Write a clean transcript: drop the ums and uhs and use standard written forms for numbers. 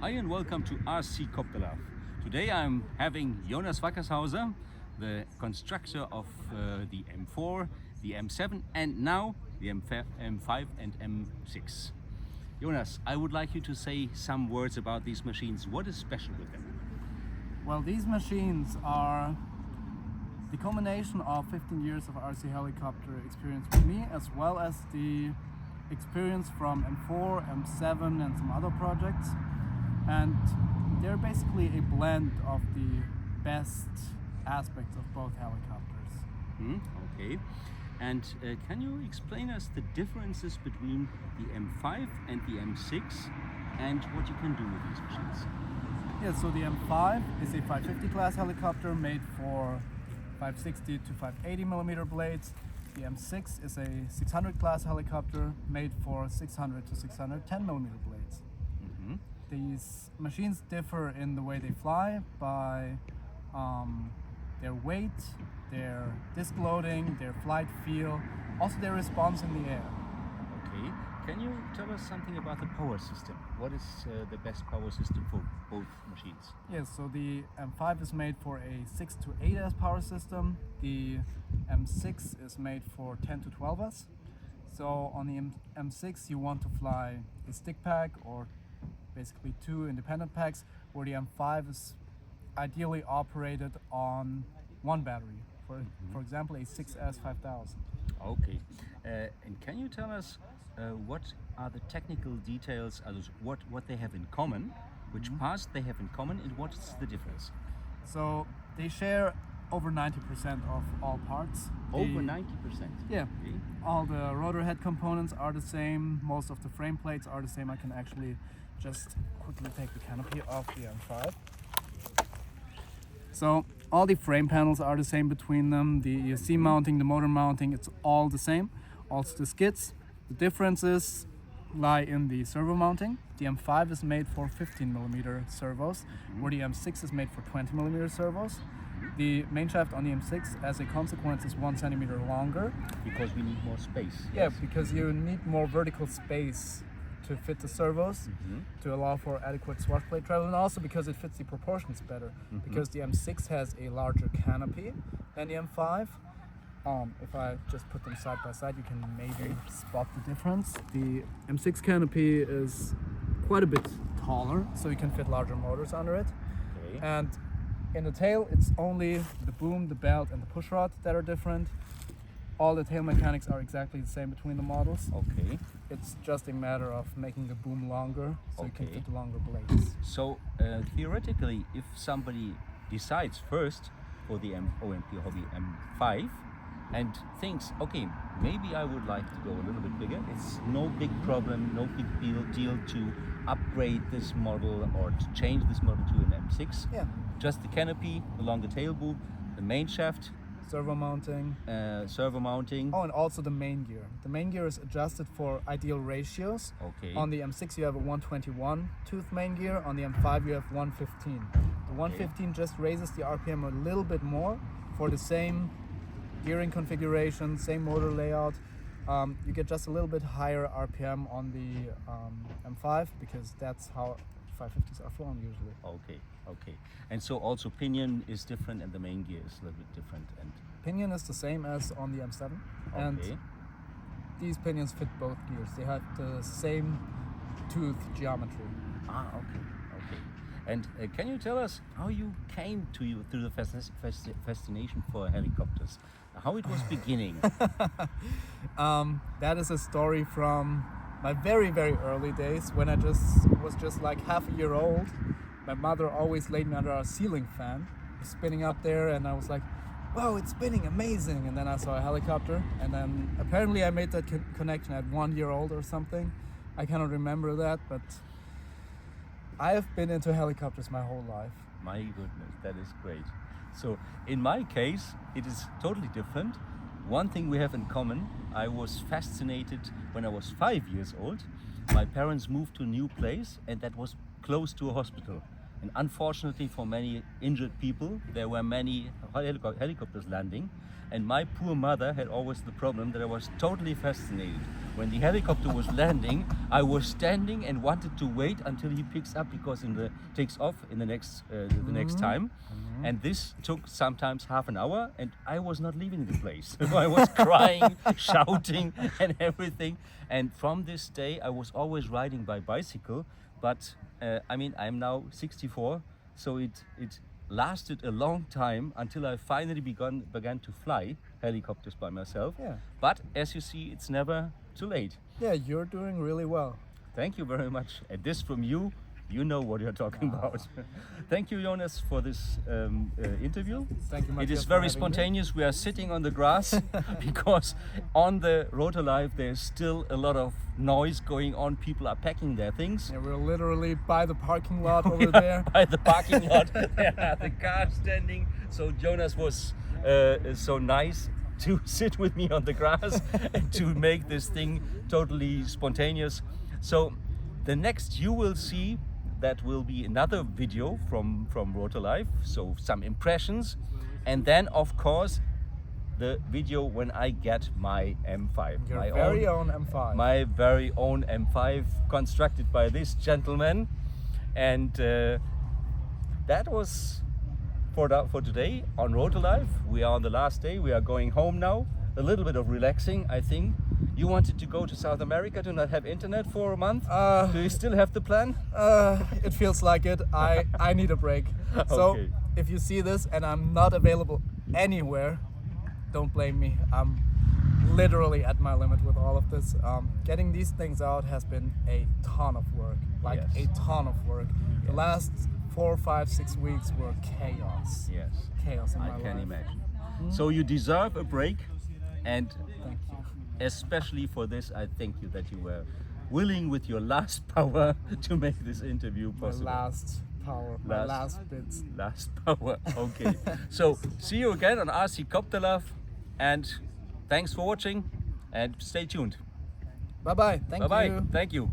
Hi and welcome to RC Copterlove. Today I'm having Jonas W, the constructor of the M4, the M7 and now the M5 and M6. Jonas, I would like you to say some words about these machines. What is special with them? Well, these machines are the combination of 15 years of RC helicopter experience with me, as well as the experience from M4, M7 and some other projects. And they're basically a blend of the best aspects of both helicopters. Okay. And can you explain us the differences between the M5 and the M6 and what you can do with these machines? Yeah, so the M5 is a 550 class helicopter made for 560 to 580 millimeter blades. The M6 is a 600 class helicopter made for 600 to 610 millimeter blades. These machines differ in the way they fly by their weight, their disc loading, their flight feel, also their response in the air. Okay. Can you tell us something about the power system? What is the best power system for both machines? Yes, so the M5 is made for a 6 to 8S power system. The M6 is made for 10 to 12S. So on the M6 you want to fly a stick pack or basically two independent packs, where the M5 is ideally operated on one battery, for example a 6S 5000. Okay, and can you tell us what are the technical details, what they have in common, which parts they have in common and what's the difference? So they share over 90% of all parts. Over 90%? Yeah, okay. All the rotor head components are the same, most of the frame plates are the same. I can actually just quickly take the canopy off the M5. So all the frame panels are the same between them, the ESC mounting, the motor mounting, it's all the same. Also the skids. The differences lie in the servo mounting. The M5 is made for 15 millimeter servos, where the M6 is made for 20 millimeter servos. The main shaft on the M6, as a consequence, is 1 centimeter longer. Because we need more space. Yeah, because you need more vertical space to fit the servos, to allow for adequate swash plate travel, and also because it fits the proportions better, because the M6 has a larger canopy than the M5. If I just put them side by side, you can maybe spot the difference. The M6 canopy is quite a bit taller, so you can fit larger motors under it. Okay. And in the tail, it's only the boom, the belt, and the push rod that are different. All the tail mechanics are exactly the same between the models. Okay. It's just a matter of making the boom longer, so you can Okay. fit the longer blades. So theoretically, if somebody decides first for the OMPHOBBY M5 and thinks, okay, maybe I would like to go a little bit bigger, it's no big problem, no big deal to upgrade this model or to change this model to an M6. Yeah. Just the canopy, the longer tail boom, the main shaft, Servo mounting. servo mounting. Oh, and also the main gear. The main gear is adjusted for ideal ratios. Okay. On the M6 you have a 121 tooth main gear, on the M5 you have 115. The 115 just raises the RPM a little bit more for the same gearing configuration, same motor layout. You get just a little bit higher RPM on the M5 because that's how 550s are flown usually. Okay, okay. And so also pinion is different and the main gear is a little bit different. And Pinion is the same as on the M7, and okay. these pinions fit both gears. They have the same tooth geometry. Ah, okay, okay. And can you tell us how you came to the fascination for helicopters? How it was beginning? That is a story from my very, very early days when I was just like half a year old. My mother always laid me under our ceiling fan. It was spinning up there and I was like, wow, it's spinning, amazing. And then I saw a helicopter and then apparently I made that connection at 1 year old or something. I cannot remember that, but I have been into helicopters my whole life. My goodness, that is great. So in my case, it is totally different. One thing we have in common, I was fascinated when I was 5 years old. My parents moved to a new place and that was close to a hospital. And unfortunately for many injured people, there were many helicopters landing. And my poor mother had always the problem that I was totally fascinated. when the helicopter was landing, I was standing and wanted to wait until he picks up because takes off in the next time. And this took sometimes half an hour, and I was not leaving the place. I was crying, shouting, and everything. And from this day, I was always riding by bicycle. But I mean, I'm now 64, so it lasted a long time until I finally began to fly helicopters by myself. Yeah. But as you see, it's never too late. Yeah, you're doing really well. Thank you very much. And this from you, you know what you're talking about. Thank you, Jonas, for this interview. Thank you, It Matthias, is for very having me. spontaneous. We are sitting on the grass because on the Rotor Live there's still a lot of noise going on. People are packing their things. Yeah, we're literally by the parking lot over there. By the parking lot, there are the cars standing. So Jonas was so nice to sit with me on the grass and to make this thing totally spontaneous. So the next you will see, that will be another video from Rotor Live, so some impressions, and then of course the video when I get my M5, Your my very own M5. my very own M5 constructed by this gentleman. And that was for today on Rotor Live. We are on the last day. We are going home now. A little bit of relaxing, I think. You wanted to go to South America to not have internet for a month? Do you still have the plan? It feels like it. I need a break. So Okay. if you see this and I'm not available anywhere, don't blame me. I'm literally at my limit with all of this. Getting these things out has been a ton of work, like Yes. a ton of work. The last 4, 5, 6 weeks were chaos. Yes, Chaos in my I life. can imagine. So you deserve a break, and Thank you. especially for this, I thank you that you were willing with your last power to make this interview My possible. last power, my last bits. Last power. Okay. So see you again on RC Copterlove, and thanks for watching, and stay tuned. Bye bye. Thank Bye bye. you. Thank you.